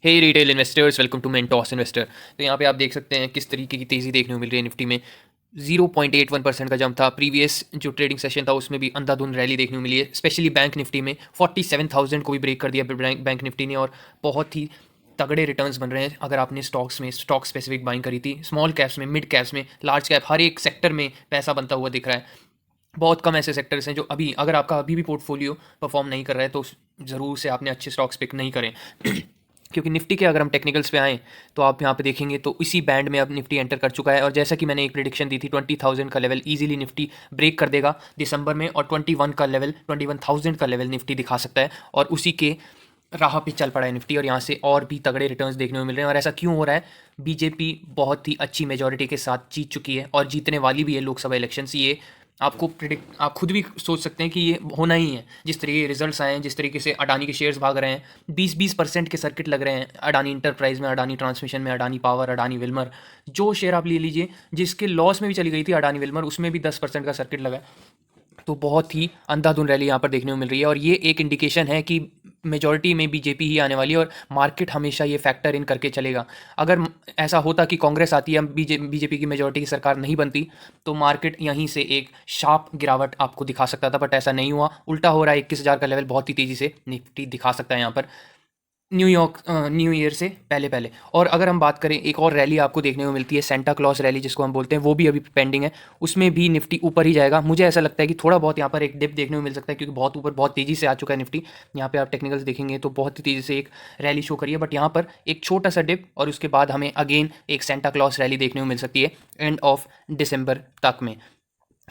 Hey retail investors, welcome to Mentos investor. तो यहाँ पे आप देख सकते हैं किस तरीके की तेज़ी देखने को मिल रही है निफ्टी में। 0.81% का जंप था। प्रीवियस जो ट्रेडिंग सेशन था उसमें भी अंधाधुंध रैली देखने को मिली है, स्पेशली बैंक निफ्टी में 47,000 को भी ब्रेक कर दिया बैंक निफ्टी ने, और बहुत ही तगड़े रिटर्न्स बन रहे हैं। अगर आपने स्टॉक स्पेसिफिक बाइंग करी थी, स्मॉल कैप्स में, मिड कैप्स में, लार्ज कैप, हर एक सेक्टर में पैसा बनता हुआ दिख रहा है। बहुत कम ऐसे सेक्टर्स हैं जो अभी, अगर आपका अभी भी पोर्टफोलियो परफॉर्म नहीं कर रहा है तो ज़रूर से आपने अच्छे स्टॉक्स पिक नहीं करें। क्योंकि निफ्टी के अगर हम टेक्निकल्स पे आएँ तो आप यहाँ पे देखेंगे तो इसी बैंड में अब निफ्टी एंटर कर चुका है, और जैसा कि मैंने एक प्रिडिक्शन दी थी 20,000 का लेवल इजीली निफ्टी ब्रेक कर देगा दिसंबर में, और 21,000 का लेवल निफ्टी दिखा सकता है, और उसी के राह पे चल पड़ा है निफ्टी, और यहाँ से और भी तगड़े रिटर्न्स देखने को मिल रहे हैं। और ऐसा क्यों हो रहा है? बीजेपी बहुत ही अच्छी मेजोरिटी के साथ जीत चुकी है और जीतने वाली भी है लोकसभा इलेक्शंस। ये आपको प्रिडिक्ट, आप खुद भी सोच सकते हैं कि ये होना ही है। जिस तरीके के रिजल्ट्स आए हैं, जिस तरीके से अडानी के शेयर्स भाग रहे हैं, 20% के सर्किट लग रहे हैं अडानी इंटरप्राइज में, अडानी ट्रांसमिशन में, अडानी पावर, अडानी विल्मर। जो शेयर आप ले लीजिए, जिसके लॉस में भी चली गई थी अडानी विल्मर, उसमें भी 10% का सर्किट लगा है। तो बहुत ही अंधाधुंध रैली यहाँ पर देखने को मिल रही है, और ये एक इंडिकेशन है कि मेजॉरिटी में बीजेपी ही आने वाली है, और मार्केट हमेशा ये फैक्टर इन करके चलेगा। अगर ऐसा होता कि कांग्रेस आती है, बीजेपी की मेजॉरिटी की सरकार नहीं बनती, तो मार्केट यहीं से एक शार्प गिरावट आपको दिखा सकता था, बट ऐसा नहीं हुआ। उल्टा हो रहा है। 21,000 का लेवल बहुत ही तेज़ी से निफ्टी दिखा सकता है यहाँ पर न्यू ईयर से पहले पहले। और अगर हम बात करें, एक और रैली आपको देखने को मिलती है, सेंटा क्लॉज रैली जिसको हम बोलते हैं, वो भी अभी पेंडिंग है। उसमें भी निफ्टी ऊपर ही जाएगा। मुझे ऐसा लगता है कि थोड़ा बहुत यहाँ पर एक डिप देखने को मिल सकता है, क्योंकि बहुत ऊपर, बहुत तेज़ी से आ चुका है निफ्टी। यहाँ पे आप टेक्निकल्स देखेंगे तो बहुत ही तेज़ी से एक रैली शो करिए, बट यहाँ पर एक छोटा सा डिप, और उसके बाद हमें अगेन एक सेंटा क्लॉज रैली देखने को मिल सकती है एंड ऑफ दिसंबर तक में।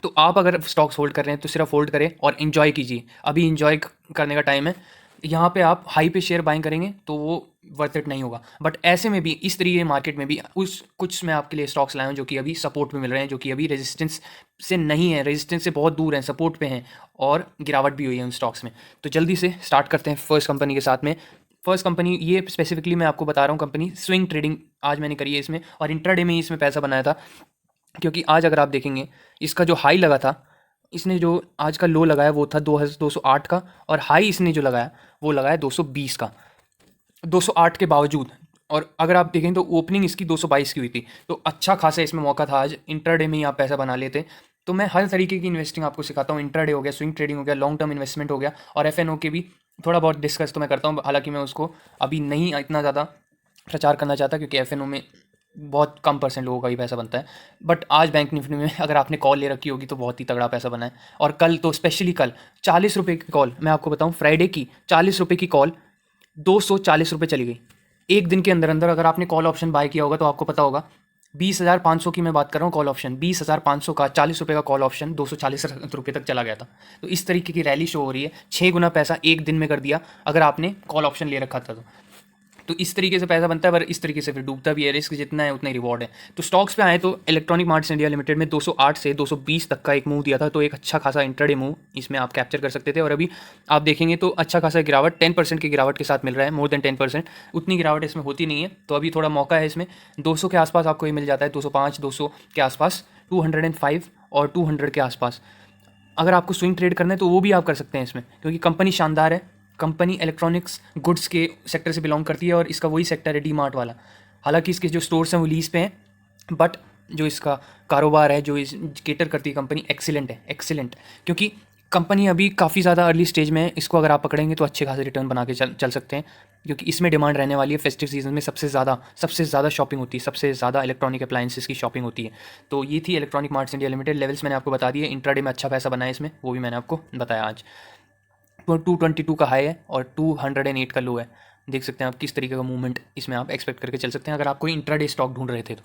तो आप अगर स्टॉक्स होल्ड कर रहे हैं तो सिर्फ होल्ड करें और इन्जॉय कीजिए। अभी इन्जॉय करने का टाइम है। यहाँ पे आप हाई पे शेयर बाइंग करेंगे तो वो वर्थ इट नहीं होगा। बट ऐसे में भी, इस तरीके के मार्केट में भी, उस कुछ मैं आपके लिए स्टॉक्स लाया हूँ जो कि अभी सपोर्ट पे मिल रहे हैं, जो कि अभी रेजिस्टेंस से नहीं है, रेजिस्टेंस से बहुत दूर हैं, सपोर्ट पे हैं, और गिरावट भी हुई है उन स्टॉक्स में। तो जल्दी से स्टार्ट करते हैं फर्स्ट कंपनी के साथ में। फर्स्ट कंपनी, ये स्पेसिफिकली मैं आपको बता रहा हूँ कंपनी, स्विंग ट्रेडिंग आज मैंने करी है इसमें, और इंट्राडे में ही इसमें पैसा बनाया था। क्योंकि आज अगर आप देखेंगे, इसका जो हाई लगा था, इसने जो आज का लो लगाया वो था 2,208 का, और हाई इसने जो लगाया वो लगाया 220 का, 208 के बावजूद। और अगर आप देखें तो ओपनिंग इसकी 222 की हुई थी, तो अच्छा खासा इसमें मौका था आज इंट्राडे में ही आप पैसा बना लेते। तो मैं हर तरीके की इन्वेस्टिंग आपको सिखाता हूँ। इंट्राडे हो गया, स्विंग ट्रेडिंग हो गया, लॉन्ग टर्म इन्वेस्टमेंट हो गया, और एफएनओ के भी थोड़ा बहुत डिस्कस तो मैं करता हूँ। हालांकि मैं उसको अभी नहीं इतना ज़्यादा प्रचार करना चाहता, क्योंकि एफएनओ में बहुत कम परसेंट लोगों का ही पैसा बनता है। बट आज बैंक निफ्टी में अगर आपने कॉल ले रखी होगी तो बहुत ही तगड़ा पैसा बना है। और कल तो स्पेशली कल 40 रुपये की कॉल, मैं आपको बताऊं, फ्राइडे की 40 रुपये की कॉल 240 रुपये चली गई एक दिन के अंदर अंदर। अगर आपने कॉल ऑप्शन बाय किया होगा तो आपको पता होगा। 20,500 की मैं बात कर रहा हूँ कॉल ऑप्शन, 20,500 का 40 रुपये का कॉल ऑप्शन 240 रुपये तक चला गया था। तो इस तरीके की रैली शो हो रही है। 6 गुना पैसा एक दिन में कर दिया अगर आपने कॉल ऑप्शन ले रखा था तो इस तरीके से पैसा बनता है, पर इस तरीके से फिर डूबता भी है। रिस्क जितना है उतना ही रिवॉर्ड है। तो स्टॉक्स पे आए तो इलेक्ट्रॉनिक मार्ट्स इंडिया लिमिटेड में 208 से 220 तक का एक मूव दिया था, तो एक अच्छा खासा इंट्राडे मूव इसमें आप कैप्चर कर सकते थे। और अभी आप देखेंगे तो अच्छा खासा गिरावट 10% की गिरावट के साथ मिल रहा है, मोर देन 10%। उतनी गिरावट इसमें होती नहीं है, तो अभी थोड़ा मौका है इसमें। 200 के आसपास आपको ये मिल जाता है, 205, 200 के आसपास, 205 और 200 के आसपास। अगर आपको स्विंग ट्रेड करना है तो वो भी आप कर सकते हैं इसमें, क्योंकि कंपनी शानदार है। कंपनी इलेक्ट्रॉनिक्स गुड्स के सेक्टर से बिलोंग करती है, और इसका वही सेक्टर है डी मार्ट वाला। हालांकि इसके जो स्टोर्स हैं वो लीज पे हैं, बट जो इसका कारोबार है, जो इस केटर करती है कंपनी, एक्सीलेंट है, एक्सीलेंट। क्योंकि कंपनी अभी काफ़ी ज़्यादा अर्ली स्टेज में है। इसको अगर आप पकड़ेंगे तो अच्छे खासे रिटर्न बना के चल सकते हैं, क्योंकि इसमें डिमांड रहने वाली है। फेस्टिव सीजन में सबसे ज़्यादा शॉपिंग होती है, सबसे ज़्यादा इलेक्ट्रॉनिक अप्लायंसेस की शॉपिंग होती है। तो ये थी electronic marts India limited. Levels मैंने आपको बता दिए। इंट्राडे में अच्छा पैसा बनाया इसमें, वो भी मैंने आपको बताया आज। 222 का हाई है और 208 का लो है। देख सकते हैं आप किस तरीके का मूवमेंट इसमें आप एक्सपेक्ट करके चल सकते हैं, अगर आप कोई इंट्राडे स्टॉक ढूंढ रहे थे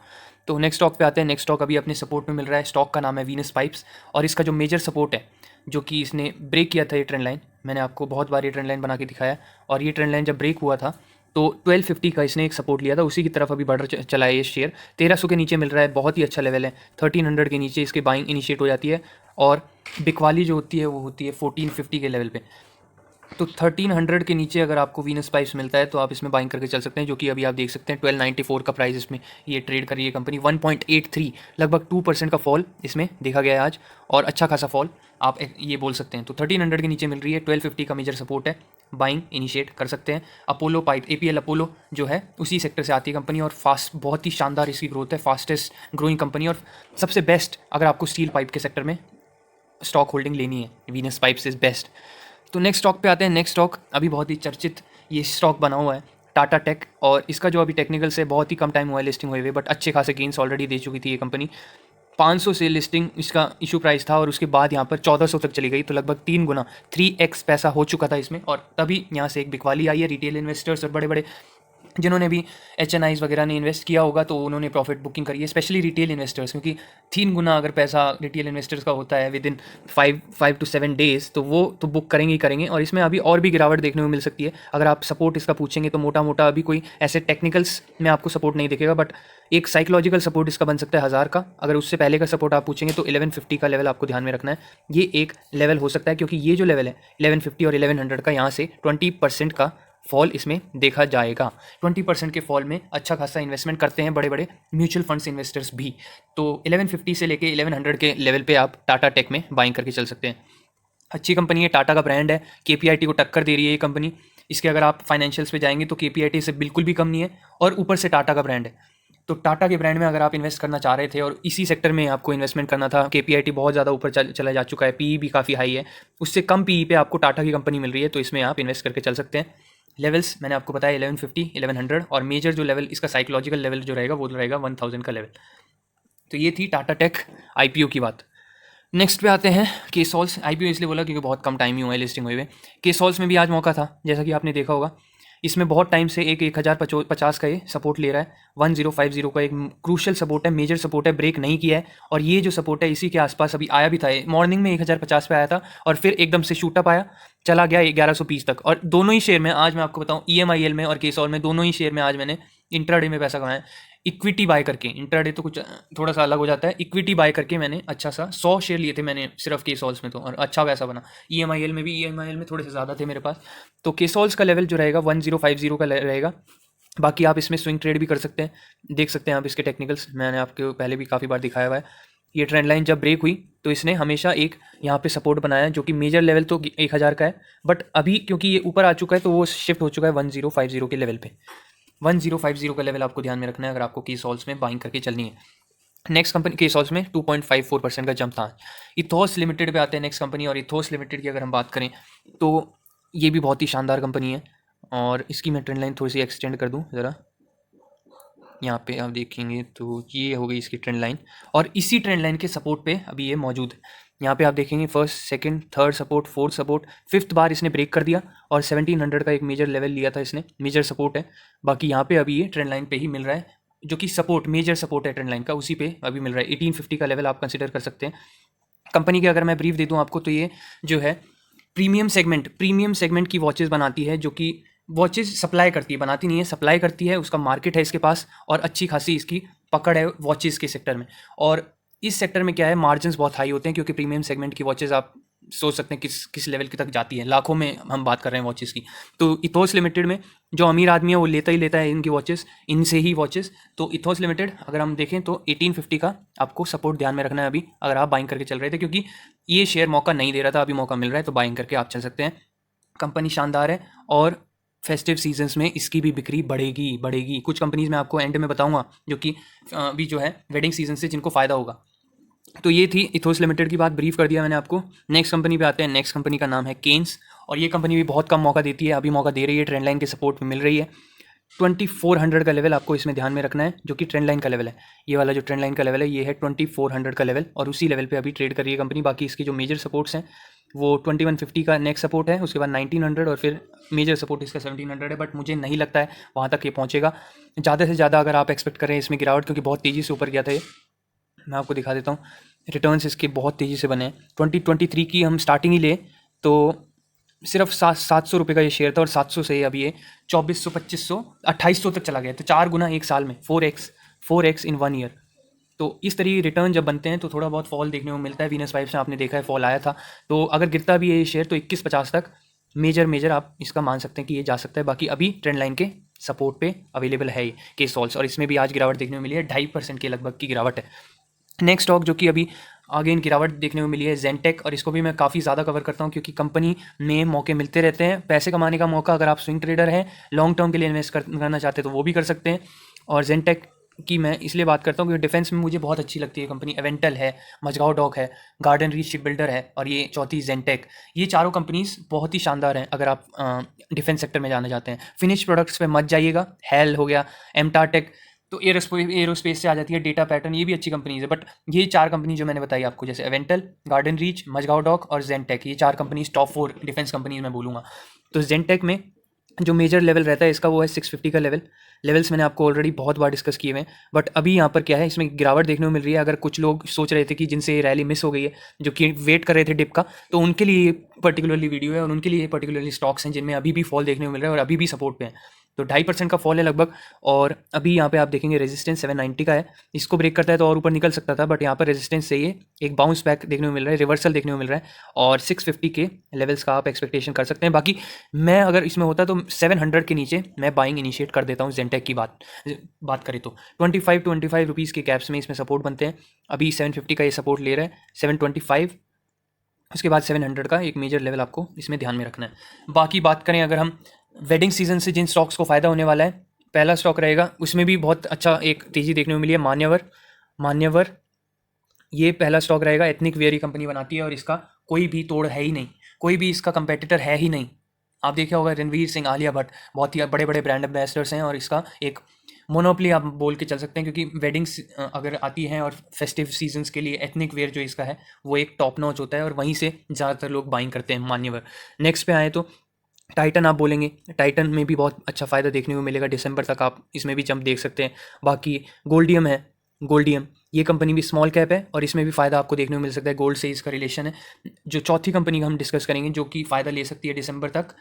तो नेक्स्ट स्टॉक पे आते हैं। नेक्स्ट स्टॉक अभी अपने सपोर्ट में मिल रहा है। स्टॉक का नाम है वीनस पाइप्स, और इसका जो मेजर सपोर्ट है, जो कि इसने ब्रेक किया था, ये ट्रेंड लाइन, मैंने आपको बहुत बार ये ट्रेंड लाइन बना के दिखाया। और ये ट्रेंड लाइन जब ब्रेक हुआ था तो 1250 का इसने एक सपोर्ट लिया था, उसी की तरफ अभी बढ़ चला है ये शेयर। 1300 के नीचे मिल रहा है, बहुत ही अच्छा लेवल है। 1300 के नीचे इसकी बाइंग इनिशिएट हो जाती है, और बिकवाली जो होती है वो होती है 1450 के लेवल पे। तो 1300 के नीचे अगर आपको वीनस पाइप्स मिलता है तो आप इसमें बाइंग करके चल सकते हैं, जो कि अभी आप देख सकते हैं 1294 का प्राइस इसमें ये ट्रेड कर रही है कंपनी। 1.83 लगभग 2% का फॉल इसमें देखा गया है आज, और अच्छा खासा फॉल आप ये बोल सकते हैं। तो 1300 के नीचे मिल रही है, 1250 का मेजर सपोर्ट है, बाइंग इनिशिएट कर सकते हैं। अपोलो पाइप APL अपोलो जो है उसी सेक्टर से आती है कंपनी, और फास्ट बहुत ही शानदार इसकी ग्रोथ है, फास्टेस्ट ग्रोइंग कंपनी और सबसे बेस्ट अगर आपको स्टील पाइप के सेक्टर में स्टॉक होल्डिंग लेनी है, वीनस पाइप्स इज़ बेस्ट। तो नेक्स्ट स्टॉक पे आते हैं। नेक्स्ट स्टॉक अभी बहुत ही चर्चित ये स्टॉक बना हुआ है, टाटा टेक, और इसका जो अभी टेक्निकल से बहुत ही कम टाइम हुआ है लिस्टिंग हुए हुए, बट अच्छे खासे गेंस ऑलरेडी दे चुकी थी ये कंपनी। 500 से लिस्टिंग इसका इशू प्राइस था और उसके बाद यहाँ पर 1400 तक चली गई, तो लगभग 3 गुना 3x पैसा हो चुका था इसमें, और तभी यहाँ से एक बिकवाली आई है। रिटेल इन्वेस्टर्स और बड़े बड़े जिन्होंने भी HNIs वगैरह ने इन्वेस्ट किया होगा तो उन्होंने प्रॉफिट बुकिंग करी है, स्पेशली रिटेल इन्वेस्टर्स, क्योंकि 3 गुना अगर पैसा रिटेल इन्वेस्टर्स का होता है विद इन 5 to 7 डेज़, तो वो तो बुक करेंगे ही करेंगे। और इसमें अभी और भी गिरावट देखने को मिल सकती है। अगर आप सपोर्ट इसका पूछेंगे तो मोटा मोटा अभी कोई ऐसे टेक्निकल्स में आपको सपोर्ट नहीं दिखेगा, बट एक साइकोलॉजिकल सपोर्ट इसका बन सकता है 1000 का। अगर उससे पहले का सपोर्ट आप पूछेंगे तो 1150 का लेवल आपको ध्यान में रखना है, ये एक लेवल हो सकता है, क्योंकि ये जो लेवल है 1150 और 1100 का, यहाँ से 20% का फॉल इसमें देखा जाएगा। 20% के फॉल में अच्छा खासा इन्वेस्टमेंट करते हैं बड़े बड़े म्यूचुअल फंड्स इन्वेस्टर्स भी। तो 1150 से लेके 1100 के लेवल पे आप टाटा टेक में बाइंग करके चल सकते हैं। अच्छी कंपनी है, टाटा का ब्रांड है, KPIT को टक्कर दे रही है ये कंपनी। इसके अगर आप फाइनेंशियल्स पे जाएंगे तो KPIT से बिल्कुल भी कम नहीं है, और ऊपर से टाटा का ब्रांड है। तो टाटा के ब्रांड में अगर आप इन्वेस्ट करना चाह रहे थे और इसी सेक्टर में आपको इन्वेस्टमेंट करना था, KPIT बहुत ज़्यादा ऊपर चला जा चुका है, PE भी काफ़ी हाई है, उससे कम PE पे आपको टाटा की कंपनी मिल रही है, तो इसमें आप इन्वेस्ट करके चल सकते हैं। लेवल्स मैंने आपको बताया 1150, 1100, और मेजर जो लेवल इसका साइकोलॉजिकल लेवल जो रहेगा वो रहेगा 1000 का लेवल। तो ये थी टाटा टेक IPO की बात। नेक्स्ट पे आते हैं केसॉल्स। IPO इसलिए बोला क्योंकि बहुत कम टाइम ही हुआ है लिस्टिंग हुए हुए। केसॉल्स में भी आज मौका था, जैसा कि आपने देखा होगा। इसमें बहुत टाइम से 1050 का ये सपोर्ट ले रहा है। 1050 का एक क्रूशल सपोर्ट है, मेजर सपोर्ट है, ब्रेक नहीं किया है, और ये जो सपोर्ट है इसी के आसपास अभी आया भी था। मॉर्निंग में 1050 पे आया था और फिर एकदम से शूटअप आया, चला गया 1120 तक। और दोनों ही शेयर में आज मैं आपको बताऊं, EMIL में और केसॉल में, दोनों ही शेयर में आज मैंने इंट्राडे में पैसा कमाया। इक्विटी बाय करके, इंट्राडे तो कुछ थोड़ा सा अलग हो जाता है, इक्विटी बाय करके मैंने अच्छा सा 100 शेयर लिए थे मैंने सिर्फ केसॉल्स में, तो और अच्छा पैसा बना। EMIL में भी, EMIL में थोड़े से ज़्यादा थे मेरे पास। तो केसॉल्स का लेवल जो रहेगा 1050 का रहेगा। बाकी आप इसमें स्विंग ट्रेड भी कर सकते हैं, देख सकते हैं आप इसके टेक्निकल्स, मैंने आपको पहले भी काफ़ी बार दिखाया हुआ है। ये ट्रेंड लाइन जब ब्रेक हुई तो इसने हमेशा एक यहाँ पे सपोर्ट बनाया, जो कि मेजर लेवल तो 1000 का है, बट अभी क्योंकि ये ऊपर आ चुका है तो वो शिफ्ट हो चुका है 1050 के लेवल पे। 1050 का लेवल आपको ध्यान में रखना है अगर आपको केसॉल्स में बाइंग करके चलनी है। नेक्स्ट कंपनी केसॉल्स में 2.54% का जंप था। इथोस लिमिटेड पे आते हैं नेक्स्ट कंपनी, और इथोस लिमिटेड की अगर हम बात करें तो ये भी बहुत ही शानदार कंपनी है, और इसकी मैं ट्रेंड लाइन थोड़ी सी एक्सटेंड कर दूं ज़रा। यहाँ पे आप देखेंगे तो ये हो गई इसकी ट्रेंड लाइन, और इसी ट्रेंड लाइन के सपोर्ट पे अभी ये मौजूद है। यहाँ पे आप देखेंगे first, second, third support, fourth support, fifth बार इसने ब्रेक कर दिया, और 1700 का एक मेजर लेवल लिया था इसने, मेजर सपोर्ट है। बाकी यहाँ पे अभी ये ट्रेंड लाइन पे ही मिल रहा है, जो कि सपोर्ट, मेजर सपोर्ट है ट्रेंड लाइन का, उसी पे अभी मिल रहा है। 1850 का लेवल आप कंसिडर कर सकते हैं। कंपनी के अगर मैं ब्रीफ दे दूँ आपको तो ये जो है प्रीमियम सेगमेंट की वॉचेस बनाती है, जो कि वॉचेस सप्लाई करती है, बनाती नहीं है, सप्लाई करती है। उसका मार्केट है इसके पास, और अच्छी खासी इसकी पकड़ है वॉचेस के सेक्टर में। और इस सेक्टर में क्या है, मार्जिन्स बहुत हाई होते हैं, क्योंकि प्रीमियम सेगमेंट की वॉचेस आप सोच सकते हैं किस लेवल की तक जाती है, लाखों में हम बात कर रहे हैं वॉचेस की। तो इथोस लिमिटेड में जो अमीर आदमी है वो लेता ही लेता है इनकी वॉचेस, इनसे ही वॉचेस। तो इथोस लिमिटेड अगर हम देखें तो 1850 का आपको सपोर्ट ध्यान में रखना है अभी, अगर आप बाइंग करके चल रहे थे, क्योंकि ये शेयर मौका नहीं दे रहा था, अभी मौका मिल रहा है, तो बाइंग करके आप चल सकते हैं। कंपनी शानदार है, और फेस्टिव सीजन्स में इसकी भी बिक्री बढ़ेगी। कुछ कंपनीज मैं आपको एंड में बताऊंगा जो कि अभी जो है वेडिंग सीजन से जिनको फ़ायदा होगा। तो ये थी इथोस लिमिटेड की बात, ब्रीफ कर दिया मैंने आपको। नेक्स्ट कंपनी पे आते हैं। नेक्स्ट कंपनी का नाम है केन्स, और ये कंपनी भी बहुत कम मौका देती है, अभी मौका दे रही है, ट्रेंड लाइन के सपोर्ट में मिल रही है। 2400 का लेवल आपको इसमें ध्यान में रखना है, जो कि ट्रेंड लाइन का लेवल है। ये वाला जो ट्रेंड लाइन का लेवल है ये है 2400 का लेवल, और उसी लेवल पे अभी ट्रेड कर रही है कंपनी। बाकी इसके जो मेजर सपोर्ट्स हैं वो 2150 का नेक्स्ट सपोर्ट है, उसके बाद 1900, और फिर मेजर सपोर्ट इसका 1700 है, बट मुझे नहीं लगता है वहाँ तक ये पहुँचेगा। ज़्यादा से ज़्यादा अगर आप एक्सपेक्ट करें इसमें गिरावट, क्योंकि बहुत तेज़ी से ऊपर गया था ये, मैं आपको दिखा देता हूँ। रिटर्न्स इसके बहुत तेज़ी से बने हैं। 2023 की हम स्टार्टिंग ही ले तो सिर्फ 700 रुपये का ये शेयर था, और 700 से अभी ये 2400, 2500, 2800 तक चला गया। तो 4 गुना एक साल में, 4x इन 1 ईयर। तो इस तरीके रिटर्न जब बनते हैं तो थोड़ा बहुत फॉल देखने को मिलता है। वीनस पाइप्स में आपने देखा है फॉल आया था, तो अगर गिरता भी है ये शेयर तो 2150 तक मेजर आप इसका मान सकते हैं कि ये जा सकता है। बाकी अभी ट्रेंड लाइन के सपोर्ट पे अवेलेबल है ये के सॉल्स, और इसमें भी आज गिरावट देखने को मिली है, 2.5% के लगभग की गिरावट है। नेक्स्ट स्टॉक जो कि अभी आगे इन गिरावट देखने को मिली है ज़ेनटेक, और इसको भी मैं काफ़ी ज़्यादा कवर करता हूँ क्योंकि कंपनी में मौके मिलते रहते हैं पैसे कमाने का मौका। अगर आप स्विंग ट्रेडर हैं, लॉन्ग टर्म के लिए इन्वेस्ट करना चाहते हैं तो वो भी कर सकते हैं। और ज़ेनटेक की मैं इसलिए बात करता हूँ क्योंकि डिफेंस में मुझे बहुत अच्छी लगती है कंपनी। एवेंटल है, मझगांव डॉक है, गार्डन रीच शिप बिल्डर है, और ये चौथी ज़ेनटेक। ये चारों कंपनीज बहुत ही शानदार हैं अगर आप डिफेंस सेक्टर में जाना चाहते हैं। फिनिश प्रोडक्ट्स पे मत जाइएगा, हेल हो गया, एमटाटेक, तो एरोस्पेस से आ जाती है, डेटा पैटर्न, ये भी अच्छी कंपनीज है। बट ये 4 कंपनी जो मैंने बताई आपको, जैसे Avantel, garden reach, Majhgaon dock और ज़ेनटेक, ये 4 कंपनीज टॉप 4 डिफेंस कंपनीज मैं बोलूँगा। तो ज़ेनटेक में जो मेजर लेवल रहता है इसका वो है 650 का लेवल्स मैंने आपको ऑलरेडी बहुत बार डिस्कस किए हुए हैं। बट अभी यहाँ पर क्या है, इसमें गिरावट देखने को मिल रही है। अगर कुछ लोग सोच रहे थे कि जिनसे ये रैली मिस हो गई है, जो कि वेट कर रहे थे डिप का, तो उनके लिए पर्टिकुलरली वीडियो है, और उनके लिए पर्टिकुलरली स्टॉक्स हैं जिनमें अभी भी फॉल देखने को मिल रहा है और अभी भी सपोर्ट पे हैं। तो 2.5% का फॉल है लगभग। और अभी यहाँ पे आप देखेंगे रेजिस्टेंस 790 का है, इसको ब्रेक करता है तो और ऊपर निकल सकता था, बट यहाँ पर रेजिस्टेंस से ये एक बाउंस बैक देखने को मिल रहा है, रिवर्सल देखने को मिल रहा है, और 650 के लेवल्स का आप एक्सपेक्टेशन कर सकते हैं। बाकी मैं अगर इसमें होता तो 700 के नीचे मैं बाइंग इनिशिएट कर देता हूँ। ज़ेनटेक की बात करें तो 25 रुपीज़ के कैप्स में इसमें सपोर्ट बनते हैं। अभी 750 का ये सपोर्ट ले रहा है, 725, उसके बाद 700 का एक मेजर लेवल आपको इसमें ध्यान में रखना है। बाकी बात करें अगर हम वेडिंग सीजन से जिन स्टॉक्स को फ़ायदा होने वाला है, पहला स्टॉक रहेगा, उसमें भी बहुत अच्छा एक तेज़ी देखने को मिली है, मान्यवर। ये पहला स्टॉक रहेगा। एथनिक वेयर कंपनी बनाती है और इसका कोई भी तोड़ है ही नहीं, कोई भी इसका कंपेटिटर है ही नहीं। आप देखा होगा रणवीर सिंह, आलिया भट्ट, बहुत ही बड़े बड़े ब्रांड एम्बेसडर्स हैं, और इसका एक मोनोपली आप बोल के चल सकते हैं, क्योंकि वेडिंग्स अगर आती हैं और फेस्टिव सीजन्स के लिए एथनिक वेयर जो इसका है वो एक टॉप नॉच होता है, और वहीं से ज़्यादातर लोग बाइंग करते हैं मान्यवर। नेक्स्ट पे आए तो टाइटन आप बोलेंगे, टाइटन में भी बहुत अच्छा फ़ायदा देखने को मिलेगा दिसंबर तक, आप इसमें भी जंप देख सकते हैं। बाकी गोल्डियम है, गोल्डियम ये कंपनी भी स्मॉल कैप है और इसमें भी फ़ायदा आपको देखने को मिल सकता है, गोल्ड से इसका रिलेशन है। जो चौथी कंपनी का हम डिस्कस करेंगे जो कि फ़ायदा ले सकती है दिसंबर तक,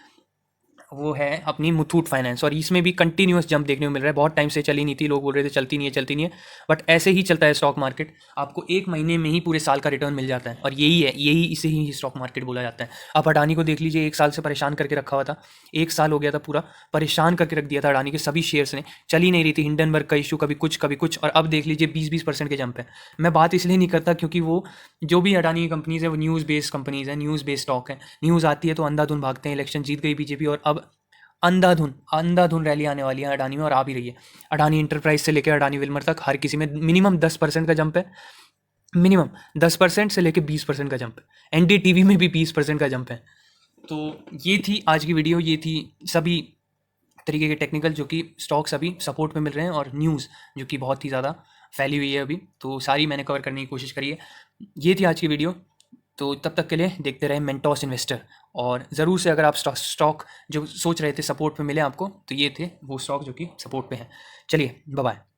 वो है अपनी मुथूट फाइनेंस, और इसमें भी कंटिन्यूस जंप देखने को मिल रहा है। बहुत टाइम से चली नहीं थी, लोग बोल रहे थे चलती नहीं है, बट ऐसे ही चलता है स्टॉक मार्केट। आपको 1 महीने में ही पूरे साल का रिटर्न मिल जाता है, और यही इसे ही स्टॉक मार्केट बोला जाता है। आप अडानी को देख लीजिए, 1 साल से परेशान करके रखा हुआ था, 1 साल हो गया था पूरा परेशान करके रख दिया था अडानी के सभी शेयर्स ने, चल ही नहीं रही थी, हिंडनबर्ग का इशू, कभी कुछ, और अब देख लीजिए 20% के जंप है। मैं बात इसलिए नहीं करता क्योंकि वो जो भी अडानी की कंपनीज़ है वो न्यूज़ बेस्ड कंपनीज़ हैं, न्यूज़ बेस्ड स्टॉक है, न्यूज़ आती है तो अंधाधुन भागते हैं। इलेक्शन जीत गई बीजेपी, और अब अंधाधुन रैली आने वाली है अडानी में, और आ भी रही है। अडानी इंटरप्राइज से लेकर अडानी विल्मर तक हर किसी में मिनिमम 10% का जंप है, मिनिमम 10% से लेकर 20% का जंप है। एनडीटीवी में भी 20% का जंप है। तो ये थी आज की वीडियो, ये थी सभी तरीके के टेक्निकल जो कि स्टॉक्स अभी सपोर्ट में मिल रहे हैं, और न्यूज़ जो कि बहुत ही ज़्यादा फैली हुई है अभी, तो सारी मैंने कवर करने की कोशिश करी है। ये थी आज की वीडियो, तो तब तक के लिए देखते रहे मेंटोस इन्वेस्टर, और ज़रूर से अगर आप स्टॉक जो सोच रहे थे सपोर्ट पे मिले आपको, तो ये थे वो स्टॉक जो कि सपोर्ट पे हैं। चलिए बाय बाय।